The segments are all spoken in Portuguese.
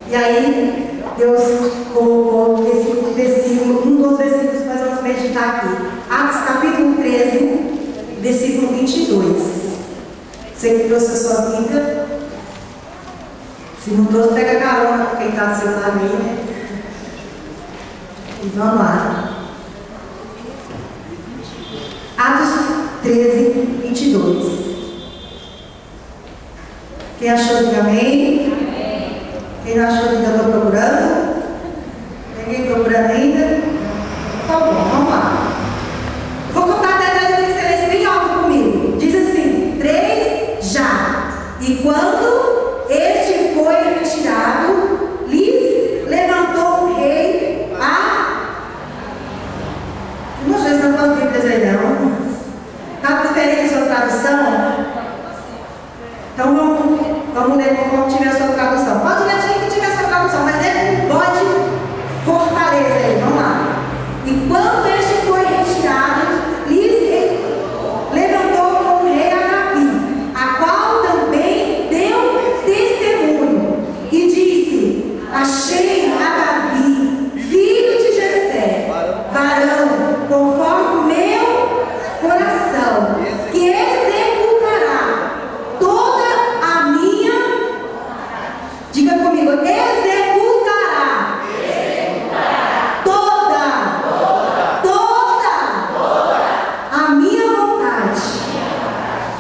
E aí, Deus colocou esse versículo, um dos versículos que nós vamos meditar aqui. Atos capítulo 13, versículo 22. Você que trouxe a sua Bíblia. Se não trouxe, pega carona com quem está do seu lado aí, né? E vamos lá. Atos 13, 22. Quem achou, diga amém. Quem não achou, diga estou procurando. Ninguém procurando ainda? Tá bom, vamos lá. Vou contar até 10 excelência bem alto comigo. Diz assim: 3 já. E quando este foi retirado, lhes levantou o rei a. Não sei se não posso Bíblias aí não. Está diferente a sua tradução? Então vamos ler como tiver a sua tradução. Pode ler quem tiver a sua tradução, mas ele pode fortaleza aí. Vamos lá. E quando este foi retirado, lhes levantou como rei a Davi, a qual também deu testemunho, e disse: achei a Davi, filho de Jessé, varão, conforme o meu coração, que executará toda a minha, diga comigo, executará toda a minha vontade,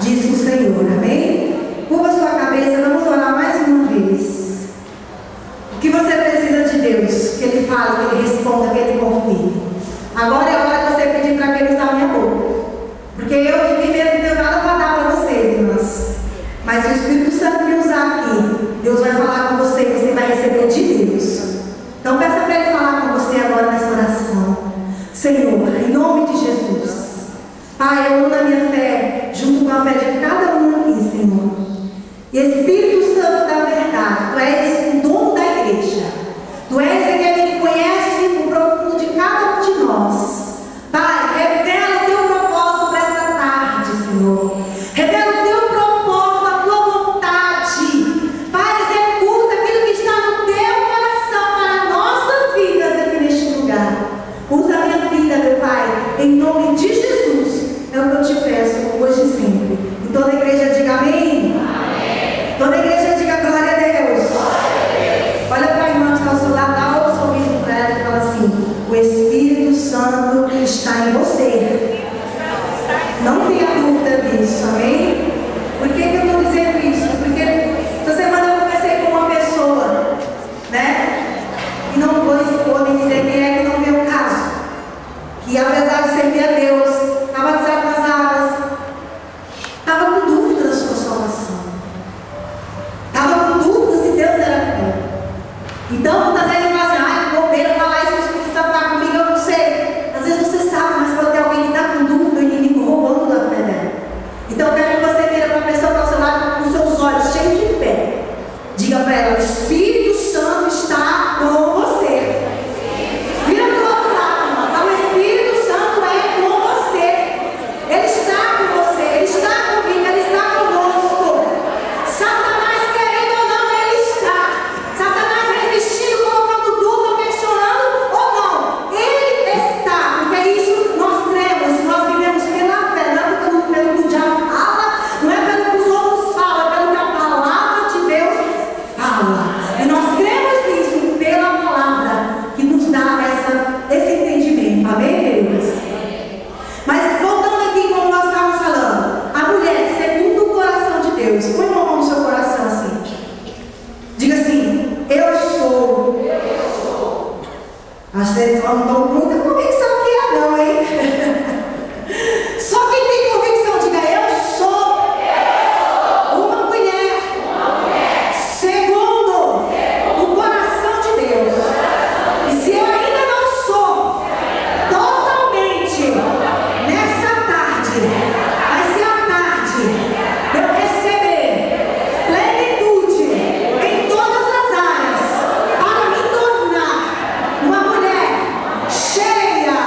diz o Senhor. Amém? Curva sua cabeça, vamos orar mais uma vez. O que você precisa de Deus? Que Ele fale, que Ele responda, que Ele confie. Agora é a hora de você pedir para que Ele usar a minha boca. Porque eu de mim mesmo não tenho nada para dar para vocês, irmãs. Mas se o Espírito Santo me usar aqui, Deus vai falar com você e você vai receber de Deus. Então peça para Ele falar com você agora nessa oração. Senhor, em nome de Jesus. Pai, eu uno a minha fé junto com a fé de cada um aqui, Senhor. E Espírito Santo da verdade, Tu és o dono da igreja. Tu és aquele que conhece o profundo de cada um de nós. Pai, revela o Teu propósito para esta tarde, Senhor. Revela o Teu propósito, a Tua vontade. Pai, executa aquilo que está no Teu coração para nossas vidas aqui neste lugar. Usa a minha vida, meu Pai, em nome de Jesus. É o que eu te peço hoje e sempre. E toda a igreja diga amém. Amém. Toda a igreja diga glória a Deus. Olha para a irmã que está ao seu lado, dá um sorriso para ela e fala assim: o Espírito Santo está em você. Não tenha dúvida disso, amém? Por que eu estou dizendo isso? Porque essa semana eu conversei com uma pessoa, né? E não vou expor nem dizer quem é, que não veio o caso. Que apesar de servir a Deus, estava desatrasadas, estava com dúvida da sua salvação, estava com dúvida se Deus era com ela. Então, muitas vezes ele fala assim: ai, bobeira falar isso, que o Espírito Santo está comigo, eu não sei. Às vezes você sabe, mas pode ter alguém que está com dúvida, o inimigo roubando da fé dela. Então, eu quero que você vira para a pessoa ao seu lado com seus olhos cheios de fé. Diga para ela: o Espírito Santo está com você. Vira para o outro lado, irmão. Então, o Espírito Santo é com você. Ele está com você, Ele está comigo, Ele está conosco. Satanás querendo ou não, Ele está. Satanás resistindo, colocando dúvida, questionando ou não, Ele está. Porque é isso nós cremos, nós vivemos pela fé, não é pelo que o diabo fala, não é pelo que os outros falam, é pelo que a palavra de Deus fala. E nós cremos nisso pela palavra que nos dá esse entendimento. Amém, queridos? Mas voltando aqui como nós estávamos falando, a mulher segundo o coração de Deus. Põe uma mão no seu coração assim. Diga assim: eu sou. Acho que vocês não estão com muita convicção que é não, hein? Só quem tem convicção, diga: eu sou uma mulher segundo o coração de Deus. E se eu ainda não sou totalmente nessa tarde, vai ser a tarde de eu receber plenitude em todas as áreas para me tornar uma mulher cheia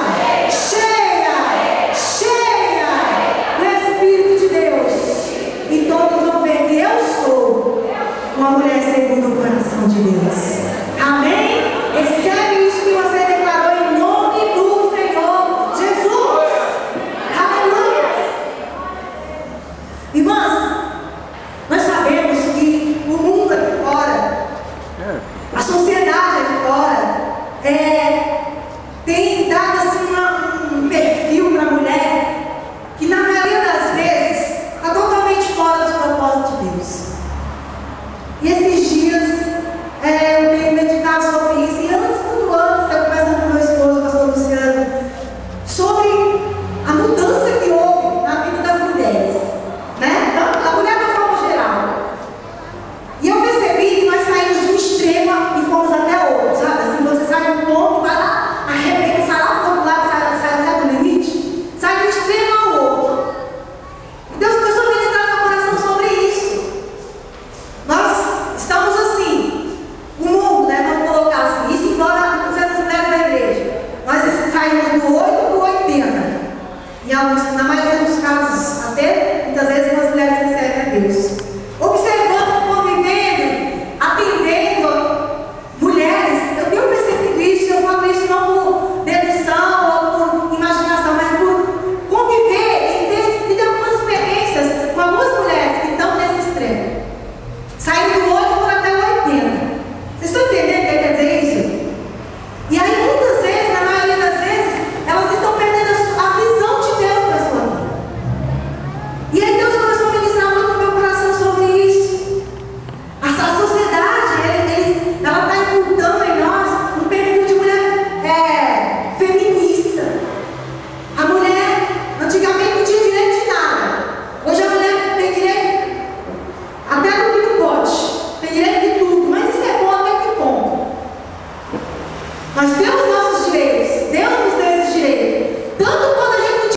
Nós temos nossos direitos. Deus